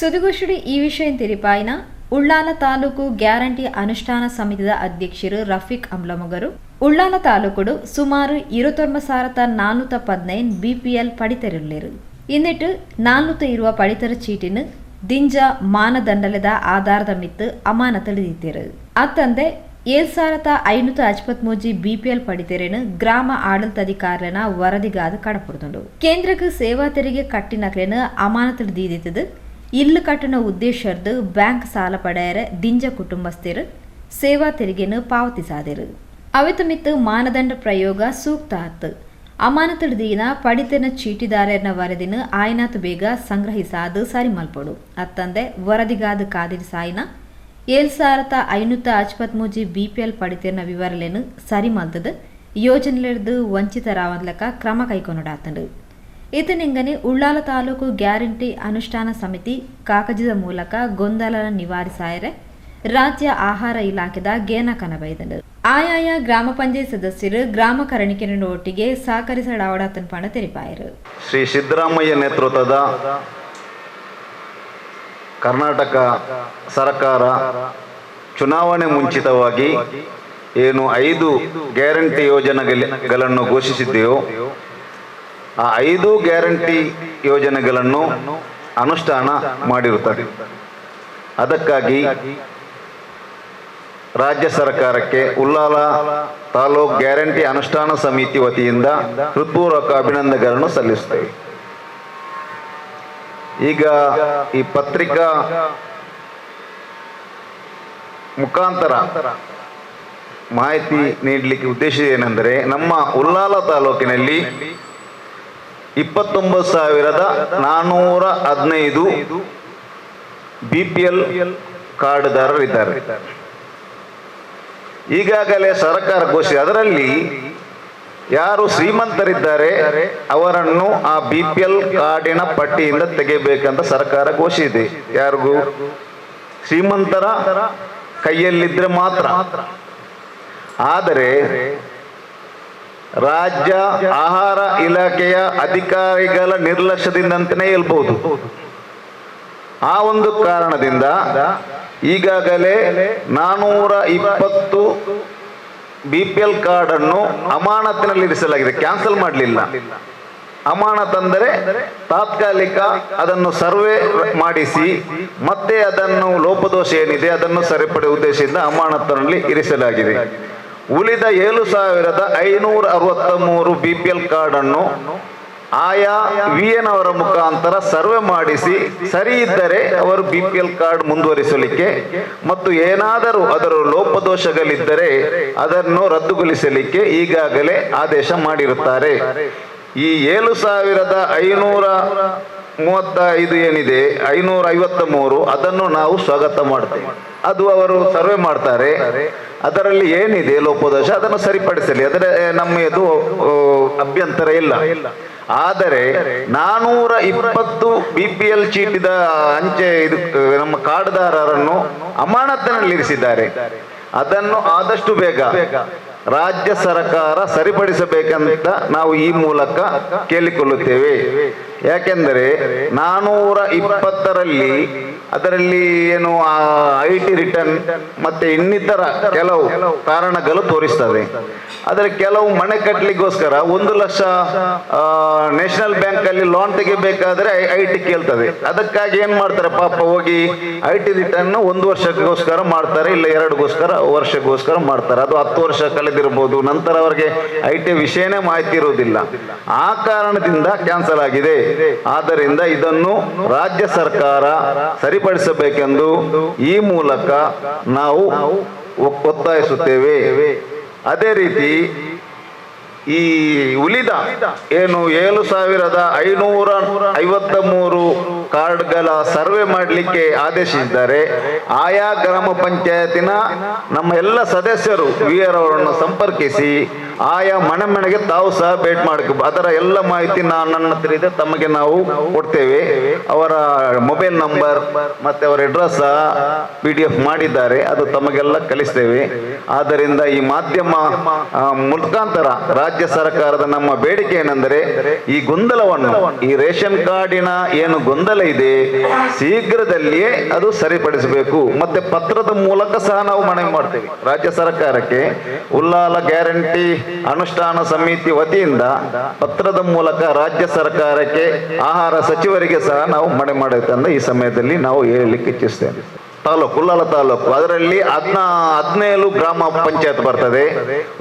ಸುದ್ದಿಗೋಷ್ಠಿ ಈ ವಿಷಯ ತಿಳಿಪಾಯಿನ ಉಳ್ಳಾಲ ತಾಲೂಕು ಗ್ಯಾರಂಟಿ ಅನುಷ್ಠಾನ ಸಮಿತಿಯ ಅಧ್ಯಕ್ಷರು ರಫೀಕ್ ಅಮ್ಲಮಗರು ಉಳ್ಳಾಲ ತಾಲೂಕು ಸುಮಾರು 29,415 ಬಿಪಿಎಲ್ ಪಡಿತರುಳ್ಳರು ಇನ್ನಿಟ್ಟು 400 ಇರುವ ಪಡಿತರ ಚೀಟಿನ ದಿಂಜ ಮಾನದಂಡಲದ ಆಧಾರದ ಮಿತ್ತು ಅಮಾನತಳಿದಿದ್ದರು ಅತ್ತಂದೆ 7,553 ಬಿಪಿಎಲ್ ಪಡಿತರೇನು ಗ್ರಾಮ ಆಡಳಿತಾಧಿಕಾರಿನ ವರದಿಗಾದ ಕಡಪುಡುಂಡು ಕೇಂದ್ರಕ್ಕೆ ಸೇವಾ ತೆರಿಗೆ ಕಟ್ಟಿನಕ್ಲೇನು ಅಮಾನತಳಿದಿದ್ದು ಇಲ್ಲು ಕಟ್ಟಣ ಉದ್ದೇಶದ್ದು ಬ್ಯಾಂಕ್ ಸಾಲ ಪಡೆಯರ ದಿಂಜ ಕುಟುಂಬಸ್ಥರು ಸೇವಾ ತೆರಿಗೆಯನ್ನು ಪಾವತಿಸಾದರು ಅವಿತು ಮಿತ್ತು ಮಾನದಂಡ ಪ್ರಯೋಗ ಸೂಕ್ತ ಆತು ಅಮಾನತುಡಿದಿನ ಪಡಿತನ ಚೀಟಿದಾರನ ವರದಿನ ಆಯ್ನಾತು ಬೇಗ ಸಂಗ್ರಹಿಸಾದು ಸರಿ ಮಲ್ಪಡು ಅತ್ತಂದೆ ವರದಿಗಾದ ಕಾದಿರಿ ಸಾಯಿನ 7,553 ಬಿಪಿಎಲ್ ಪಡಿತನ ವಿವರಲೇನು ಸರಿ ಮಲ್ತದ ಯೋಜನೆಲಿದ್ದು ವಂಚಿತರಾವನ್ಲಕ ಕ್ರಮ ಕೈಗೊಂಡಾತಂಡು ಈತನಿಂಗನೆ ಉಳ್ಳಾಲ ತಾಲೂಕು ಗ್ಯಾರಂಟಿ ಅನುಷ್ಠಾನ ಸಮಿತಿ ಕಾಗಜದ ಮೂಲಕ ಗೊಂದಲ ನಿವಾರಿಸಾಯರೆ ರಾಜ್ಯ ಆಹಾರ ಇಲಾಖೆದ ಗೇನಕನ ಬೈದಂಡು ಆಯಾಯ ಗ್ರಾಮ ಪಂಚಾಯತ್ ಸದಸ್ಯರು ಗ್ರಾಮ ಕರಣಿಕೆನ ಒಟ್ಟಿಗೆ ಸಹಕರಿಸಲಾವಡತನ ಪಣ ತೆರಿಪಾಯರು. ಶ್ರೀ ಸಿದ್ದರಾಮಯ್ಯ ನೇತೃತ್ವದ ಕರ್ನಾಟಕ ಸರ್ಕಾರ ಚುನಾವಣೆ ಮುಂಚಿತವಾಗಿ ಏನು 5 ಗ್ಯಾರಂಟಿ ಯೋಜನೆಗಳನ್ನು ಘೋಷಿಸಿದೆಯೋ ಆ 5 ಗ್ಯಾರಂಟಿ ಯೋಜನೆಗಳನ್ನು ಅನುಷ್ಠಾನ ಮಾಡಿರುತ್ತದೆ. ಅದಕ್ಕಾಗಿ ರಾಜ್ಯ ಸರ್ಕಾರಕ್ಕೆ ಉಳ್ಳಾಲ ತಾಲೂಕು ಗ್ಯಾರಂಟಿ ಅನುಷ್ಠಾನ ಸಮಿತಿ ವತಿಯಿಂದ ಹೃತ್ಪೂರ್ವಕ ಅಭಿನಂದನೆಗಳನ್ನು ಸಲ್ಲಿಸುತ್ತೇವೆ. ಈಗ ಈ ಪತ್ರಿಕಾ ಮುಖಾಂತರ ಮಾಹಿತಿ ನೀಡಲಿಕ್ಕೆ ಉದ್ದೇಶ ಏನೆಂದರೆ, ನಮ್ಮ ಉಳ್ಳಾಲ ತಾಲೂಕಿನಲ್ಲಿ 29,415 ಬಿಪಿಎಲ್ ಕಾರ್ಡ್ದಾರರಿದ್ದಾರೆ. ಈಗಾಗಲೇ ಸರ್ಕಾರ ಘೋಷಿಸಿ ಅದರಲ್ಲಿ ಯಾರು ಶ್ರೀಮಂತರಿದ್ದಾರೆ ಅವರನ್ನು ಆ ಬಿಪಿಎಲ್ ಕಾರ್ಡಿನ ಪಟ್ಟಿಯಿಂದ ತೆಗೆಯಬೇಕಂತ ಸರ್ಕಾರ ಘೋಷಿಸಿದೆ. ಯಾರಿಗೂ ಶ್ರೀಮಂತರ ಕೈಯಲ್ಲಿದ್ರೆ ಮಾತ್ರ. ಆದರೆ ರಾಜ್ಯ ಆಹಾರ ಇಲಾಖೆಯ ಅಧಿಕಾರಿಗಳ ನಿರ್ಲಕ್ಷ್ಯದಿಂದಂತಲೇ ಹೇಳ್ಬಹುದು. ಆ ಒಂದು ಕಾರಣದಿಂದ ಈಗಾಗಲೇ 420 ಬಿಪಿಎಲ್ ಕಾರ್ಡ್ ಅನ್ನು ಅಮಾನತಿನಲ್ಲಿ ಇರಿಸಲಾಗಿದೆ, ಕ್ಯಾನ್ಸಲ್ ಮಾಡಲಿಲ್ಲ. ಅಮಾನತ್ ಅಂದರೆ ತಾತ್ಕಾಲಿಕ ಅದನ್ನು ಸರ್ವೆ ಮಾಡಿಸಿ ಮತ್ತೆ ಅದನ್ನು ಲೋಪದೋಷ ಏನಿದೆ ಅದನ್ನು ಸರಿಪಡಿಸುವ ಉದ್ದೇಶದಿಂದ ಅಮಾನತಿನಲ್ಲಿ ಇರಿಸಲಾಗಿದೆ. ಉಳಿದ 7,563 ಬಿಪಿಎಲ್ ಕಾರ್ಡ್ ಅನ್ನು ಆಯಾ ವಿಎನ್ ಅವರ ಮುಖಾಂತರ ಸರ್ವೆ ಮಾಡಿಸಿ ಸರಿ ಇದ್ದರೆ ಅವರು ಬಿಪಿಎಲ್ ಕಾರ್ಡ್ ಮುಂದುವರಿಸಲಿಕ್ಕೆ ಮತ್ತು ಏನಾದರೂ ಅದರ ಲೋಪದೋಷಗಳಿದ್ದರೆ ಅದನ್ನು ರದ್ದುಗೊಳಿಸಲಿಕ್ಕೆ ಈಗಾಗಲೇ ಆದೇಶ ಮಾಡಿರುತ್ತಾರೆ. ಈ 7,535 ಏನಿದೆ 553 ಅದನ್ನು ನಾವು ಸ್ವಾಗತ ಮಾಡ್ತೇವೆ. ಅದು ಅವರು ಸರ್ವೆ ಮಾಡ್ತಾರೆ, ಅದರಲ್ಲಿ ಏನಿದೆ ಲೋಪದೋಷ ಅದನ್ನು ಸರಿಪಡಿಸಲಿ, ಅದರ ನಮ್ಮದು ಅಭ್ಯಂತರ ಇಲ್ಲ. ಆದರೆ 420 ಬಿಪಿಎಲ್ ಚೀಟಿದ ಅಂಚೆ ಇದು ನಮ್ಮ ಕಾರ್ಡ್ದಾರರನ್ನು ಅಮಾನತಿನಲ್ಲಿರಿಸಿದ್ದಾರೆ. ಅದನ್ನು ಆದಷ್ಟು ಬೇಗ ರಾಜ್ಯ ಸರ್ಕಾರ ಸರಿಪಡಿಸಬೇಕಂತ ನಾವು ಈ ಮೂಲಕ ಕೇಳಿಕೊಳ್ಳುತ್ತೇವೆ. ಯಾಕೆಂದರೆ 420ರಲ್ಲಿ ಅದರಲ್ಲಿ ಏನು IT ರಿಟರ್ನ್ ಮತ್ತೆ ಇನ್ನಿತರ ಕೆಲವು ಕಾರಣಗಳು ತೋರಿಸ್ತದೆ. ಆದರೆ ಕೆಲವು ಮನೆ ಕಟ್ಟಲಿಕ್ಕೋಸ್ಕರ 1 ಲಕ್ಷ ನ್ಯಾಷನಲ್ ಬ್ಯಾಂಕ್ ಅಲ್ಲಿ ಲೋನ್ ತೆಗಿಬೇಕಾದ್ರೆ IT ಕೇಳ್ತದೆ. ಅದಕ್ಕಾಗಿ ಏನ್ ಮಾಡ್ತಾರೆ ಪಾಪ ಹೋಗಿ IT ರಿಟರ್ನ್ 1 ವರ್ಷಕ್ಕೋಸ್ಕರ ಮಾಡ್ತಾರೆ, ಇಲ್ಲ 2 ವರ್ಷಕ್ಕೋಸ್ಕರ ಮಾಡ್ತಾರೆ. ಅದು 10 ವರ್ಷ ಕಳೆದಿರಬಹುದು, ನಂತರ ಅವರಿಗೆ IT ವಿಷಯನೇ ಮಾಹಿತಿ ಇರುವುದಿಲ್ಲ. ಆ ಕಾರಣದಿಂದ ಕ್ಯಾನ್ಸಲ್ ಆಗಿದೆ. ಆದ್ದರಿಂದ ಇದನ್ನು ರಾಜ್ಯ ಸರ್ಕಾರ ಸರಿಪಡಿಸಬೇಕೆಂದು ಈ ಮೂಲಕ ನಾವು ಒತ್ತಾಯಿಸುತ್ತೇವೆ. ಅದೇ ರೀತಿ ಈ ಉಳಿದ ಏನು 7,553 ಕಾರ್ಡ್ಗಳ ಸರ್ವೆ ಮಾಡಲಿಕ್ಕೆ ಆದೇಶಿಸಿದ್ದಾರೆ. ಆಯಾ ಗ್ರಾಮ ಪಂಚಾಯತಿನ ನಮ್ಮ ಎಲ್ಲ ಸದಸ್ಯರು ವಿಆರ್ ಅವರನ್ನು ಸಂಪರ್ಕಿಸಿ ಆಯಾ ಮನೆಗೆ ತಾವು ಸಹ ಭೇಟಿ ಮಾಡಬೇಕು. ಅದರ ಎಲ್ಲ ಮಾಹಿತಿ ನನ್ನ ಹತ್ರ ಇದೆ, ತಮಗೆ ನಾವು ಕೊಡ್ತೇವೆ. ಅವರ ಮೊಬೈಲ್ ನಂಬರ್ ಮತ್ತೆ ಅವರ ಅಡ್ರೆಸ್ PDF ಮಾಡಿದ್ದಾರೆ, ಅದು ತಮಗೆಲ್ಲ ಕಳಿಸ್ತೇವೆ. ಆದ್ದರಿಂದ ಈ ಮಾಧ್ಯಮ ಮುಖಾಂತರ ರಾಜ್ಯ ಸರ್ಕಾರದ ನಮ್ಮ ಬೇಡಿಕೆ ಏನೆಂದರೆ, ಈ ಗೊಂದಲವನ್ನು, ಈ ರೇಷನ್ ಕಾರ್ಡಿನ ಏನು ಗೊಂದಲ ಗೊಂದಲ ಇದೆ, ಶೀಘ್ರದಲ್ಲಿಯೇ ಅದು ಸರಿಪಡಿಸಬೇಕು. ಮತ್ತೆ ಪತ್ರದ ಮೂಲಕ ಸಹ ನಾವು ಮನವಿ ಮಾಡ್ತೇವೆ ರಾಜ್ಯ ಸರ್ಕಾರಕ್ಕೆ. ಉಲ್ಲಾಲ ಗ್ಯಾರಂಟಿ ಅನುಷ್ಠಾನ ಸಮಿತಿ ವತಿಯಿಂದ ಪತ್ರದ ಮೂಲಕ ರಾಜ್ಯ ಸರ್ಕಾರಕ್ಕೆ, ಆಹಾರ ಸಚಿವರಿಗೆ ಸಹ ನಾವು ಮನವಿ ಮಾಡುತ್ತೇವೆ ಈ ಸಮಯದಲ್ಲಿ ನಾವು ಹೇಳಲಿಕ್ಕೆ ಇಚ್ಛಿಸ್ತೇವೆ. ತಾಲೂಕು ಉಲ್ಲಾಲ ತಾಲೂಕು, ಅದರಲ್ಲಿ 17 ಗ್ರಾಮ ಪಂಚಾಯತ್ ಬರ್ತದೆ,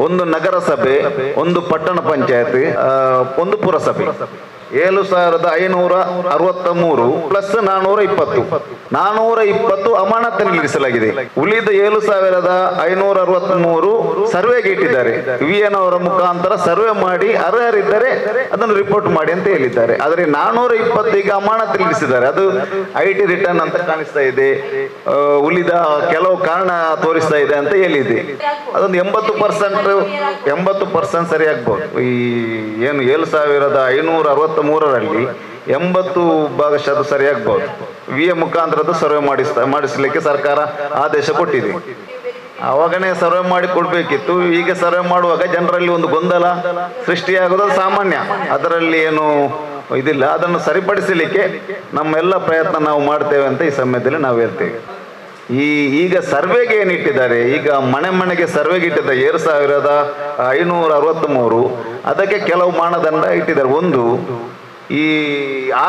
1 ನಗರಸಭೆ, 1 ಪಟ್ಟಣ ಪಂಚಾಯತ್, 1 ಪುರಸಭೆ. 7,563 ಪ್ಲಸ್ 420 ಅಮಾನತಿನಲ್ಲಿ ಇರಿಸಲಾಗಿದೆ. ಉಳಿದ 7,563 ಸರ್ವೆಗೆ ಇಟ್ಟಿದ್ದಾರೆ. ವಿಎನ್ ಅವರ ಮುಖಾಂತರ ಸರ್ವೆ ಮಾಡಿ ಅರ್ಹರಿದ್ದರೆ ಅದನ್ನು ರಿಪೋರ್ಟ್ ಮಾಡಿ ಅಂತ ಹೇಳಿದ್ದಾರೆ. ಆದರೆ 420 ಈಗ ಅಮಾನತಿನಲ್ಲಿ ಇರಿಸಿದ್ದಾರೆ. ಅದು IT ರಿಟರ್ನ್ ಅಂತ ಕಾಣಿಸ್ತಾ ಇದೆ, ಉಳಿದ ಕೆಲವು ಕಾರಣ ತೋರಿಸ್ತಾ ಇದೆ ಅಂತ ಹೇಳಿದೆ. ಅದೊಂದು 80% ಸರಿ ಆಗ್ಬೋದು. ಈ ಏನು 7,563ರಲ್ಲಿ 80% ಸರಿಯಾಗಬಹುದು. ವಿಎ ಮುಖಾಂತರದ್ದು ಸರ್ವೆ ಮಾಡಿಸಲಿಕ್ಕೆ ಸರ್ಕಾರ ಆದೇಶ ಕೊಟ್ಟಿದೆ. ಅವಾಗನೇ ಸರ್ವೆ ಮಾಡಿ ಕೊಡ್ಬೇಕಿತ್ತು. ಈಗ ಸರ್ವೆ ಮಾಡುವಾಗ ಜನರಲ್ಲಿ ಒಂದು ಗೊಂದಲ ಸೃಷ್ಟಿಯಾಗೋದು ಸಾಮಾನ್ಯ, ಅದರಲ್ಲಿ ಏನು ಇದಿಲ್ಲ. ಅದನ್ನು ಸರಿಪಡಿಸಲಿಕ್ಕೆ ನಮ್ಮೆಲ್ಲ ಪ್ರಯತ್ನ ನಾವು ಮಾಡ್ತೇವೆ ಅಂತ ಈ ಸಮಯದಲ್ಲಿ ನಾವು ಹೇಳ್ತೇವೆ. ಈಗ ಸರ್ವೆಗೆ ಏನಿಟ್ಟಿದ್ದಾರೆ, ಈಗ ಮನೆಗೆ ಸರ್ವೆಗೆ ಇಟ್ಟಿದ್ದ 7,563 ಅದಕ್ಕೆ ಕೆಲವು ಮಾನದಂಡ ಇಟ್ಟಿದ್ದಾರೆ. ಒಂದು ಈ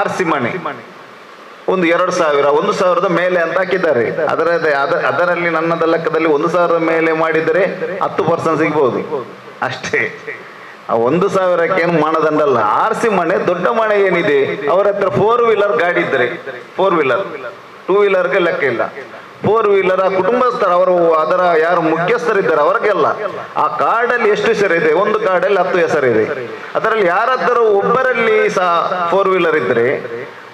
RC ಮನೆ ಒಂದು 2,000, 1,000ದ ಮೇಲೆ ಅಂತ ಹಾಕಿದ್ದಾರೆ. ಅದರಲ್ಲಿ ನನ್ನದ ಲೆಕ್ಕದಲ್ಲಿ 1,000ದ ಮೇಲೆ ಮಾಡಿದರೆ 10% ಸಿಗ್ಬೋದು ಅಷ್ಟೇ. 1,000ಕ್ಕೇನು ಮಾನದಂಡ ಅಲ್ಲ. RC ಮನೆ, ದೊಡ್ಡ ಮನೆ ಏನಿದೆ ಅವರ ಹತ್ರ 4 ವೀಲರ್ ಗಾಡಿ ಇದ್ದರೆ, 4 ವೀಲರ್, 2 ವೀಲರ್ಗೆ ಲೆಕ್ಕ ಇಲ್ಲ. 4 ವೀಲರ್ ಕುಟುಂಬಸ್ಥರ, ಅವರು ಅದರ ಯಾರು ಮುಖ್ಯಸ್ಥರಿದ್ದಾರೆ ಅವರಿಗೆಲ್ಲ ಆ ಕಾರ್ಡಲ್ಲಿ ಎಷ್ಟು ಹೆಸರಿದೆ, ಒಂದು ಕಾರ್ಡಲ್ಲಿ 10 ಹೆಸರಿದೆ. ಅದರಲ್ಲಿ ಯಾರಾದರೂ ಒಬ್ಬರಲ್ಲಿ ಸಹ 4 ವೀಲರ್ ಇದ್ದರೆ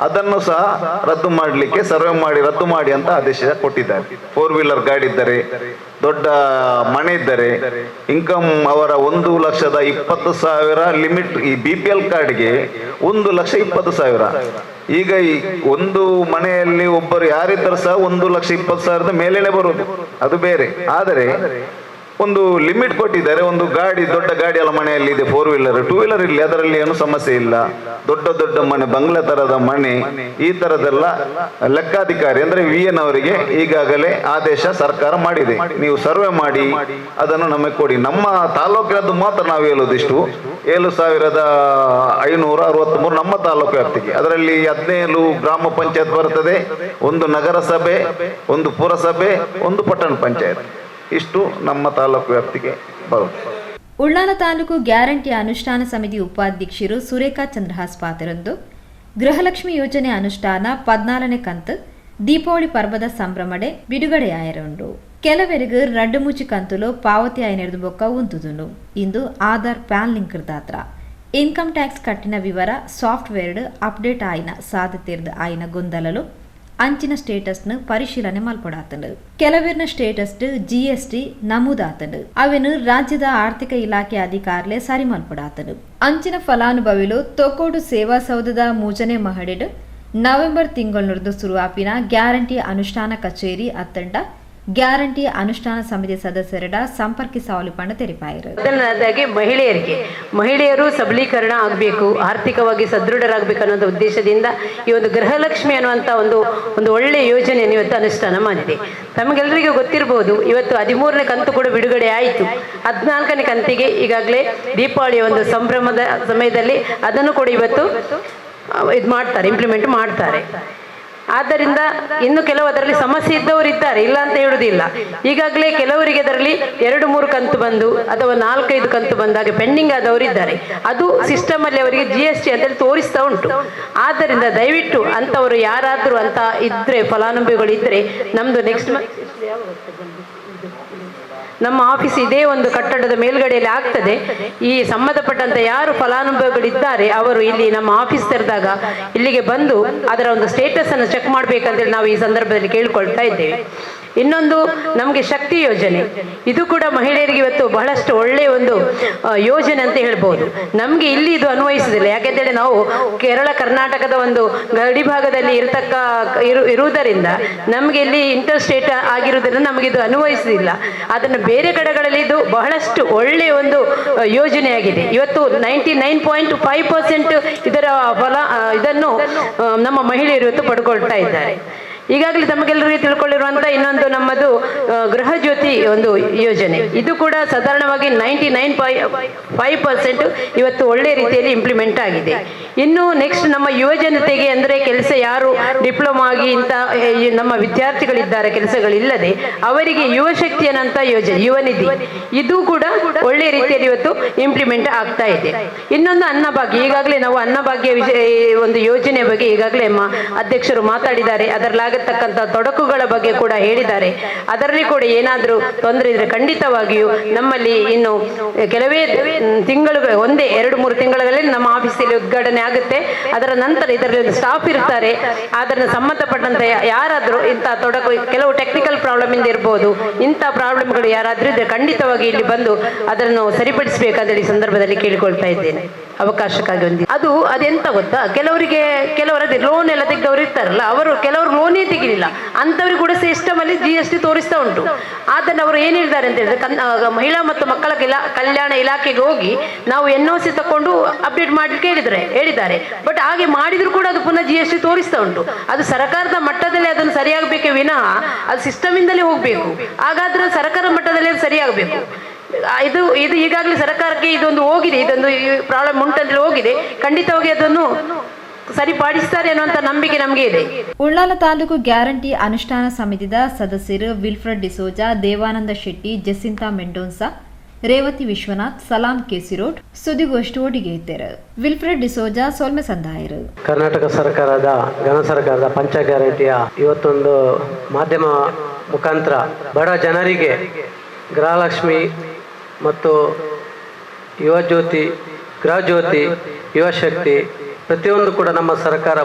ಅದನ್ನು ಸಹ ರದ್ದು ಮಾಡಲಿಕ್ಕೆ ಸರ್ವೆ ಮಾಡಿ ರದ್ದು ಮಾಡಿ ಅಂತ ಆದೇಶ ಕೊಟ್ಟಿದ್ದಾರೆ. 4 ವೀಲರ್ ಗಾಡಿ ಇದ್ದರೆ, ದೊಡ್ಡ ಮನೆ ಇದ್ದರೆ, ಇನ್ಕಮ್ ಅವರ 1,20,000 ಲಿಮಿಟ್. ಈ BPL ಕಾರ್ಡ್ಗೆ 1,20,000. ಈಗ ಈ ಒಂದು ಮನೆಯಲ್ಲಿ ಒಬ್ಬರು ಯಾರಿದ್ದರೂ ಸಹ 1,20,000ದ ಮೇಲೇನೆ ಬರುವುದು, ಅದು ಬೇರೆ. ಆದರೆ ಒಂದು ಲಿಮಿಟ್ ಕೊಟ್ಟಿದ್ದಾರೆ. ಒಂದು ಗಾಡಿ, ದೊಡ್ಡ ಗಾಡಿ ಎಲ್ಲ ಮನೆಯಲ್ಲಿ ಇದೆ, 4 ವೀಲರ್, 2 ವೀಲರ್ ಇರಲಿ, ಅದರಲ್ಲಿ ಏನು ಸಮಸ್ಯೆ ಇಲ್ಲ. ದೊಡ್ಡ ದೊಡ್ಡ ಮನೆ, ಬಂಗ್ಲೆ ತರದ ಮನೆ, ಈ ತರದೆಲ್ಲ ಲೆಕ್ಕಾಧಿಕಾರಿ ಅಂದ್ರೆ VN ಅವರಿಗೆ ಈಗಾಗಲೇ ಆದೇಶ ಸರ್ಕಾರ ಮಾಡಿದೆ. ನೀವು ಸರ್ವೆ ಮಾಡಿ ಅದನ್ನು ನಮಗೆ ಕೊಡಿ. ನಮ್ಮ ತಾಲೂಕಿನದ್ದು ಮಾತ್ರ ನಾವು ಹೇಳೋದಿಷ್ಟು 7,563 ನಮ್ಮ ತಾಲೂಕು ವ್ಯಾಪ್ತಿಗೆ. ಅದರಲ್ಲಿ 17 ಗ್ರಾಮ ಪಂಚಾಯತ್ ಬರ್ತದೆ, 1 ನಗರಸಭೆ, 1 ಪುರಸಭೆ, 1 ಪಟ್ಟಣ ಪಂಚಾಯತ್. ಇಷ್ಟು ನಮ್ಮ ತಾಲೂಕು ವ್ಯಾಪ್ತಿಗೆ ಬರುತ್ತೆ. ಉಳ್ಳಾಲ ತಾಲೂಕು ಗ್ಯಾರಂಟಿ ಅನುಷ್ಠಾನ ಸಮಿತಿ ಉಪಾಧ್ಯಕ್ಷರು ಸುರೇಖಾ ಚಂದ್ರಹಾಸ್ ಪಾತ್ರರಂದು ಗೃಹಲಕ್ಷ್ಮಿ ಯೋಜನೆ ಅನುಷ್ಠಾನ 14ನೇ ಕಂತು ದೀಪಾವಳಿ ಪರ್ವದ ಸಂಭ್ರಮಡೆ ಬಿಡುಗಡೆಯಾಯರುಂಡು. ಕೆಲವರಿಗೆ 2 ಕಂತುಲು ಪಾವತಿ ಆಯ್ನೆರದು ಬೊಕ್ಕ ಉಂತುದುಂಡು. ಇಂದು ಆಧಾರ್ ಪ್ಯಾನ್ ಲಿಂಕ್ ಇರ್ದಾತ್ರ ಇನ್ಕಮ್ ಟ್ಯಾಕ್ಸ್ ಕಟ್ಟಿನ ವಿವರ ಸಾಫ್ಟ್ವೇರ್ ಅಪ್ಡೇಟ್ ಆಯ್ನ ಸಾಧ್ಯತೆ ಆಯ್ನ ಗೊಂದಲಲು ಅಂಚಿನ ಸ್ಟೇಟಸ್ನ ಪರಿಶೀಲನೆ ಮಲ್ಪಡಾತಂಡು. ಕೆಲವಿರ್ನ ಸ್ಟೇಟಸ್ GST ನಮೂದಾತಂಡು. ಅವೇನು ರಾಜ್ಯದ ಆರ್ಥಿಕ ಇಲಾಖೆ ಅಧಿಕಾರಲೆ ಸರಿ ಮಲ್ಪಡಾತಂಡು. ಅಂಚಿನ ಫಲಾನುಭವಿಲು ತೊಕ್ಕೋಡು ಸೇವಾ ಸೌಧದ ಮೂಜನೆ ಮಹಡಿಡು ನವೆಂಬರ್ ತಿಂಗಳನರ್ದು ಶುರುವಾಪಿನ ಗ್ಯಾರಂಟಿ ಅನುಷ್ಠಾನ ಕಚೇರಿ ಅತ್ತಂಡ ಗ್ಯಾರಂಟಿ ಅನುಷ್ಠಾನ ಸಮಿತಿ ಸದಸ್ಯರ ಸಂಪರ್ಕಿ ಸೌಲಭ್ಯ ತೆರೆಪಾಯಿರು. ಮೊದಲನೇದಾಗಿ ಮಹಿಳೆಯರು ಸಬಲೀಕರಣ ಆಗಬೇಕು, ಆರ್ಥಿಕವಾಗಿ ಸದೃಢರಾಗಬೇಕು ಅನ್ನೋ ಉದ್ದೇಶದಿಂದ ಈ ಒಂದು ಗೃಹಲಕ್ಷ್ಮಿ ಅನ್ನುವಂಥ ಒಂದು ಒಳ್ಳೆಯ ಯೋಜನೆಯನ್ನು ಇವತ್ತು ಅನುಷ್ಠಾನ ಮಾಡಿದೆ. ತಮಗೆಲ್ಲರಿಗೂ ಗೊತ್ತಿರಬಹುದು, ಇವತ್ತು 13ನೇ ಕಂತು ಕೂಡ ಬಿಡುಗಡೆ ಆಯಿತು. 14ನೇ ಕಂತಿಗೆ ಈಗಾಗಲೇ ದೀಪಾವಳಿಯ ಒಂದು ಸಂಭ್ರಮದ ಸಮಯದಲ್ಲಿ ಅದನ್ನು ಕೂಡ ಇವತ್ತು ಇದು ಮಾಡ್ತಾರೆ, ಇಂಪ್ಲಿಮೆಂಟ್ ಮಾಡ್ತಾರೆ. ಆದ್ದರಿಂದ ಇನ್ನು ಕೆಲವು ಅದರಲ್ಲಿ ಸಮಸ್ಯೆ ಇದ್ದವರು ಇದ್ದಾರೆ, ಇಲ್ಲ ಅಂತ ಹೇಳುವುದಿಲ್ಲ. ಈಗಾಗಲೇ ಕೆಲವರಿಗೆ ಅದರಲ್ಲಿ 2-3 ಕಂತು ಬಂದು ಅಥವಾ 4-5 ಕಂತು ಬಂದಾಗ ಪೆಂಡಿಂಗ್ ಆದವರು ಇದ್ದಾರೆ. ಅದು ಸಿಸ್ಟಮ್ ಅಲ್ಲಿ ಅವರಿಗೆ GST ಅಂತೇಳಿ ತೋರಿಸ್ತಾ ಉಂಟು. ಆದ್ದರಿಂದ ದಯವಿಟ್ಟು ಅಂತವರು ಯಾರಾದರೂ ಅಂತ ಇದ್ರೆ, ಫಲಾನುಭವಿಗಳು ಇದ್ರೆ, ನಮ್ದು ನೆಕ್ಸ್ಟ್ ನಮ್ಮ ಆಫೀಸ್ ಇದೇ ಒಂದು ಕಟ್ಟಡದ ಮೇಲ್ಗಡೆಯಲ್ಲಿ ಆಗ್ತದೆ. ಈ ಸಂಬಂಧಪಟ್ಟಂತ ಯಾರು ಫಲಾನುಭವಿಗಳಿದ್ದಾರೆ ಅವರು ಇಲ್ಲಿ ನಮ್ಮ ಆಫೀಸ್ ತೆರೆದಾಗ ಇಲ್ಲಿಗೆ ಬಂದು ಅದರ ಒಂದು ಸ್ಟೇಟಸ್ ಅನ್ನು ಚೆಕ್ ಮಾಡಬೇಕಂತೇಳಿ ನಾವು ಈ ಸಂದರ್ಭದಲ್ಲಿ ಕೇಳ್ಕೊಳ್ತಾ ಇದ್ದೇವೆ. ಇನ್ನೊಂದು ನಮಗೆ ಶಕ್ತಿ ಯೋಜನೆ, ಇದು ಕೂಡ ಮಹಿಳೆಯರಿಗೆ ಇವತ್ತು ಬಹಳಷ್ಟು ಒಳ್ಳೆಯ ಒಂದು ಯೋಜನೆ ಅಂತ ಹೇಳ್ಬೋದು. ನಮಗೆ ಇಲ್ಲಿ ಇದು ಅನ್ವಯಿಸುವುದಿಲ್ಲ, ಯಾಕೆಂತೇಳಿ ನಾವು ಕೇರಳ ಕರ್ನಾಟಕದ ಒಂದು ಗಡಿ ಭಾಗದಲ್ಲಿ ಇರುವುದರಿಂದ ನಮಗೆ ಇಲ್ಲಿ ಇಂಟರ್ ಸ್ಟೇಟ್ ಆಗಿರುವುದರಿಂದ ನಮಗೆ ಇದು ಅನ್ವಯಿಸುವುದಿಲ್ಲ. ಅದನ್ನು ಬೇರೆ ಕಡೆಗಳಲ್ಲಿ ಇದು ಬಹಳಷ್ಟು ಒಳ್ಳೆಯ ಒಂದು ಯೋಜನೆಯಾಗಿದೆ. ಇವತ್ತು 99.5% ಇದರ ಇದನ್ನು ನಮ್ಮ ಮಹಿಳೆಯರು ಇವತ್ತು ಪಡ್ಕೊಳ್ತಾ ಇದ್ದಾರೆ. ಈಗಾಗಲೇ ತಮಗೆಲ್ಲರಿಗೂ ತಿಳ್ಕೊಳ್ಳಿರುವಂಥ ಇನ್ನೊಂದು ನಮ್ಮದು ಗೃಹ ಜ್ಯೋತಿ ಒಂದು ಯೋಜನೆ, ಇದು ಕೂಡ ಸಾಧಾರಣವಾಗಿ 99.5% ಇವತ್ತು ಒಳ್ಳೆಯ ರೀತಿಯಲ್ಲಿ ಇಂಪ್ಲಿಮೆಂಟ್ ಆಗಿದೆ. ಇನ್ನು ನೆಕ್ಸ್ಟ್ ನಮ್ಮ ಯುವ ಜನತೆಗೆ ಅಂದರೆ ಕೆಲಸ ಯಾರು ಡಿಪ್ಲೊಮಾ ಆಗಿ ಇಂಥ ನಮ್ಮ ವಿದ್ಯಾರ್ಥಿಗಳಿದ್ದಾರೆ ಕೆಲಸಗಳಿಲ್ಲದೆ ಅವರಿಗೆ ಯುವ ಶಕ್ತಿ ಅನ್ನೋಂಥ ಯೋಜನೆ ಯುವ ನಿಧಿ, ಇದು ಕೂಡ ಒಳ್ಳೆಯ ರೀತಿಯಲ್ಲಿ ಇವತ್ತು ಇಂಪ್ಲಿಮೆಂಟ್ ಆಗ್ತಾ ಇದೆ. ಇನ್ನೊಂದು ಅನ್ನಭಾಗ್ಯ, ಈಗಾಗಲೇ ನಾವು ಅನ್ನಭಾಗ್ಯ ಒಂದು ಯೋಜನೆ ಬಗ್ಗೆ ಈಗಾಗಲೇ ಅಧ್ಯಕ್ಷರು ಮಾತಾಡಿದ್ದಾರೆ. ಅದರಲ್ಲಾಗತಕ್ಕಂಥ ತೊಡಕುಗಳ ಬಗ್ಗೆ ಕೂಡ ಹೇಳಿದ್ದಾರೆ. ಅದರಲ್ಲಿ ಕೂಡ ಏನಾದರೂ ತೊಂದರೆ ಇದ್ರೆ ಖಂಡಿತವಾಗಿಯೂ ನಮ್ಮಲ್ಲಿ ಇನ್ನು ಕೆಲವೇ ತಿಂಗಳುಗಳು, 1-2-3 ತಿಂಗಳಲ್ಲಿ ನಮ್ಮ ಆಫೀಸಲ್ಲಿ ಉದ್ಘಾಟನೆ ಆಗುತ್ತೆ. ಅದರ ನಂತರ ಇದರಲ್ಲಿ ಸ್ಟಾಫ್ ಇರ್ತಾರೆ. ಅದನ್ನು ಸಂಬಂಧಪಟ್ಟಂತೆ ಯಾರಾದರೂ ಇಂಥ ತೊಡಕು, ಕೆಲವು ಟೆಕ್ನಿಕಲ್ ಪ್ರಾಬ್ಲಮ್ ಇಂದ ಇರ್ಬೋದು, ಇಂಥ ಪ್ರಾಬ್ಲಮ್ಗಳು ಯಾರಾದರೂ ಇದ್ರೆ ಖಂಡಿತವಾಗಿ ಇಲ್ಲಿ ಬಂದು ಅದನ್ನು ಸರಿಪಡಿಸಬೇಕಾದ ಈ ಸಂದರ್ಭದಲ್ಲಿ ಕೇಳಿಕೊಳ್ತಾ ಇದ್ದೇನೆ ಅವಕಾಶಕ್ಕಾಗಿ. ಅದೆಂತ ಗೊತ್ತಾ, ಕೆಲವರದ್ದು ಲೋನ್ ಎಲ್ಲ ತೆಗೆದವರು ಇರ್ತಾರಲ್ಲ, ಕೆಲವರು ಲೋನೇ ತೆಗಿಲಿಲ್ಲ, ಅಂಥವ್ರಿಗೆ ಕೂಡ ಸಿಸ್ಟಮಲ್ಲಿ GST ತೋರಿಸ್ತಾ ಉಂಟು. ಅದನ್ನು ಅವರು ಏನು ಹೇಳಿದ್ದಾರೆ ಅಂತ ಹೇಳಿದ್ರೆ, ಮಹಿಳಾ ಮತ್ತು ಮಕ್ಕಳ ಕಲ್ಯಾಣ ಇಲಾಖೆಗೆ ಹೋಗಿ ನಾವು NOC ತಕೊಂಡು ಅಪ್ಡೇಟ್ ಮಾಡಲಿಕ್ಕೆ ಹೇಳಿದ್ದಾರೆ. ಬಟ್ ಹಾಗೆ ಮಾಡಿದ್ರು ಕೂಡ ಅದು ಪುನಃ GST ತೋರಿಸ್ತಾ ಉಂಟು. ಅದು ಸರ್ಕಾರದ ಮಟ್ಟದಲ್ಲಿ ಅದನ್ನು ಸರಿಯಾಗಬೇಕೇ ವಿನಃ ಅದು ಸಿಸ್ಟಮಿಂದಲೇ ಹೋಗಬೇಕು. ಹಾಗಾದ್ರೆ ಸರ್ಕಾರ ಮಟ್ಟದಲ್ಲಿ ಅದು ಸರಿಯಾಗಬೇಕು. ಇದು ಈಗಾಗಲೇ ಸರ್ಕಾರಕ್ಕೆ ಇದೊಂದು ಹೋಗಿದೆ, ಇದೊಂದು ಪ್ರಾಬ್ಲಮ್ ಉಂಟಂದ್ರೆ ಹೋಗಿದೆ. ಖಂಡಿತವಾಗಿ ಅದನ್ನು ಸರಿಪಡಿಸ್ತಾರೆ ಅನ್ನುವಂಥ ನಂಬಿಕೆ ನಮಗೆ ಇದೆ. ಉಳ್ಳಾಲ ತಾಲೂಕು ಗ್ಯಾರಂಟಿ ಅನುಷ್ಠಾನ ಸಮಿತಿದ ಸದಸ್ಯರು ವಿಲ್ಫ್ರೆಡ್ ಡಿಸೋಜಾ, ದೇವಾನಂದ ಶೆಟ್ಟಿ, ಜಸಿಂತಾ ಮೆಂಡೋನ್ಸಾ, ರೇವತಿ ವಿಶ್ವನಾಥ್, ಸಲಾಂ ಕೇಸಿರೋಡ್ ಸುದ್ದಿಗೋಷ್ಠಿ ಒಟ್ಟಿಗೆ ಇದ್ದರು. ವಿಲ್ಫ್ರೆಡ್ ಡಿಸೋಜಾ, ಸೋಲ್ಮೆ ಸಂದಾಯರು. ಕರ್ನಾಟಕ ಸರ್ಕಾರದ ಘನ ಸರ್ಕಾರದ ಪಂಚ ಗ್ಯಾರಂಟಿಯ ಇವತ್ತೊಂದು ಮಾಧ್ಯಮ ಮುಖಾಂತರ ಬಡ ಜನರಿಗೆ ಗೃಹಲಕ್ಷ್ಮಿ ಮತ್ತು ಯುವ ಜ್ಯೋತಿ, ಗೃಹ ಜ್ಯೋತಿ, ಯುವ ಶಕ್ತಿ ಪ್ರತಿಯೊಂದು ಕೂಡ ನಮ್ಮ ಸರ್ಕಾರ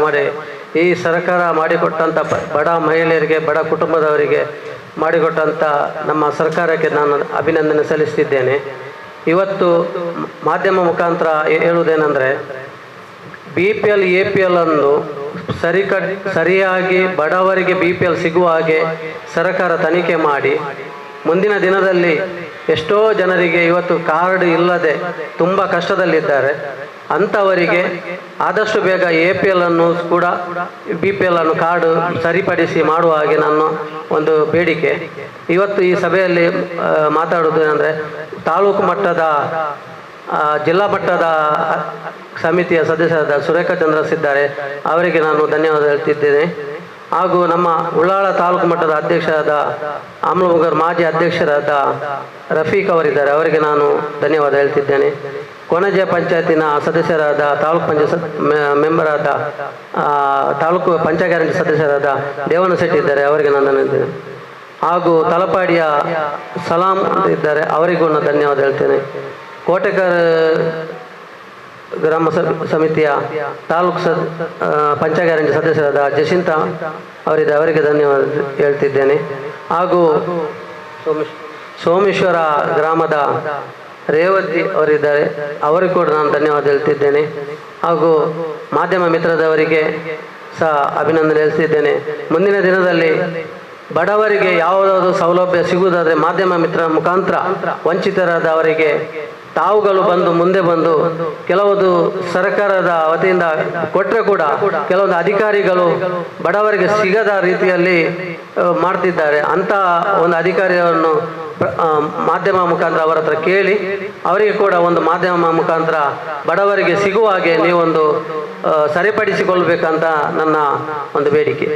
ಈ ಸರ್ಕಾರ ಮಾಡಿಕೊಟ್ಟಂಥ ಬಡ ಮಹಿಳೆಯರಿಗೆ, ಬಡ ಕುಟುಂಬದವರಿಗೆ ಮಾಡಿಕೊಟ್ಟಂಥ ನಮ್ಮ ಸರ್ಕಾರಕ್ಕೆ ನಾನು ಅಭಿನಂದನೆ ಸಲ್ಲಿಸ್ತಿದ್ದೇನೆ. ಇವತ್ತು ಮಾಧ್ಯಮ ಮುಖಾಂತರ ಹೇಳುವುದೇನೆಂದರೆ, BPL APL ಅನ್ನು ಸರಿಯಾಗಿ ಬಡವರಿಗೆ BPL ಸಿಗುವ ಹಾಗೆ ಸರ್ಕಾರ ತನಿಖೆ ಮಾಡಿ ಮುಂದಿನ ದಿನದಲ್ಲಿ ಎಷ್ಟೋ ಜನರಿಗೆ ಇವತ್ತು ಕಾರ್ಡ್ ಇಲ್ಲದೆ ತುಂಬ ಕಷ್ಟದಲ್ಲಿದ್ದಾರೆ. ಅಂಥವರಿಗೆ ಆದಷ್ಟು ಬೇಗ APL ಅನ್ನು ಕೂಡ BPL ಅನ್ನು ಕಾರ್ಡ್ ಸರಿಪಡಿಸಿ ಮಾಡುವ ಹಾಗೆ ನನ್ನ ಒಂದು ಬೇಡಿಕೆ. ಇವತ್ತು ಈ ಸಭೆಯಲ್ಲಿ ಮಾತಾಡೋದು ಏನಂದರೆ, ತಾಲೂಕು ಮಟ್ಟದ ಜಿಲ್ಲಾ ಮಟ್ಟದ ಸಮಿತಿಯ ಸದಸ್ಯರಾದ ಸುರೇಖಾ ಚಂದ್ರಸ್ ಇದ್ದಾರೆ, ಅವರಿಗೆ ನಾನು ಧನ್ಯವಾದ ಹೇಳ್ತಿದ್ದೇನೆ. ಹಾಗೂ ನಮ್ಮ ಉಳ್ಳಾಳ ತಾಲೂಕು ಮಟ್ಟದ ಅಧ್ಯಕ್ಷರಾದ ಆಮ್ಲಮುಗರ್ ಮಾಜಿ ಅಧ್ಯಕ್ಷರಾದ ರಫೀಕ್ ಅವರಿದ್ದಾರೆ, ಅವರಿಗೆ ನಾನು ಧನ್ಯವಾದ ಹೇಳ್ತಿದ್ದೇನೆ. ಕೊಣಜೆ ಪಂಚಾಯತಿನ ಸದಸ್ಯರಾದ ತಾಲೂಕು ಪಂಚಾಯತ್ ಮೆಂಬರಾದ ತಾಲೂಕು ಪಂಚ ಗ್ಯಾರಂಟಿ ಸದಸ್ಯರಾದ ದೇವನ ಶೆಟ್ಟಿ ಇದ್ದಾರೆ, ಅವರಿಗೆ ನಾನು ಧನ್ಯವಾದ. ಹಾಗೂ ತಲಪಾಡಿಯ ಸಲಾಂ ಇದ್ದಾರೆ, ಅವರಿಗೂ ನಾನು ಧನ್ಯವಾದ ಹೇಳ್ತೇನೆ. ಕೋಟೆಕರ್ ಗ್ರಾಮ ಸಮಿತಿಯ ತಾಲೂಕು ಪಂಚ ಗ್ಯಾರಂಟಿ ಸದಸ್ಯರಾದ ಜಸಿಂತಾ ಅವರಿದ್ದಾರೆ, ಅವರಿಗೆ ಧನ್ಯವಾದ ಹೇಳ್ತಿದ್ದೇನೆ. ಹಾಗೂ ಸೋಮೇಶ್ವರ ಗ್ರಾಮದ ರೇವತಿ ಅವರಿದ್ದಾರೆ, ಅವರಿಗೂ ಕೂಡ ನಾನು ಧನ್ಯವಾದ ಹೇಳ್ತಿದ್ದೇನೆ. ಹಾಗೂ ಮಾಧ್ಯಮ ಮಿತ್ರದವರಿಗೆ ಸಹ ಅಭಿನಂದನೆ ಹೇಳ್ತಿದ್ದೇನೆ. ಮುಂದಿನ ದಿನದಲ್ಲಿ ಬಡವರಿಗೆ ಯಾವುದಾದ್ರು ಸೌಲಭ್ಯ ಸಿಗುವುದಾದರೆ ಮಾಧ್ಯಮ ಮಿತ್ರ ಮುಖಾಂತರ ವಂಚಿತರಾದ ಅವರಿಗೆ ತಾವುಗಳು ಮುಂದೆ ಬಂದು ಕೆಲವೊಂದು ಸರ್ಕಾರದ ವತಿಯಿಂದ ಕೊಟ್ಟರೆ ಕೂಡ ಕೆಲವೊಂದು ಅಧಿಕಾರಿಗಳು ಬಡವರಿಗೆ ಸಿಗದ ರೀತಿಯಲ್ಲಿ ಮಾಡ್ತಿದ್ದಾರೆ. ಅಂಥ ಒಂದು ಅಧಿಕಾರಿಯನ್ನು ಮಾಧ್ಯಮ ಮುಖಾಂತರ ಅವರ ಹತ್ರ ಕೇಳಿ ಅವರಿಗೆ ಕೂಡ ಒಂದು ಮಾಧ್ಯಮ ಮುಖಾಂತರ ಬಡವರಿಗೆ ಸಿಗುವ ಹಾಗೆ ನೀವೊಂದು ಸರಿಪಡಿಸಿಕೊಳ್ಬೇಕಂತ ನನ್ನ ಒಂದು ಬೇಡಿಕೆ.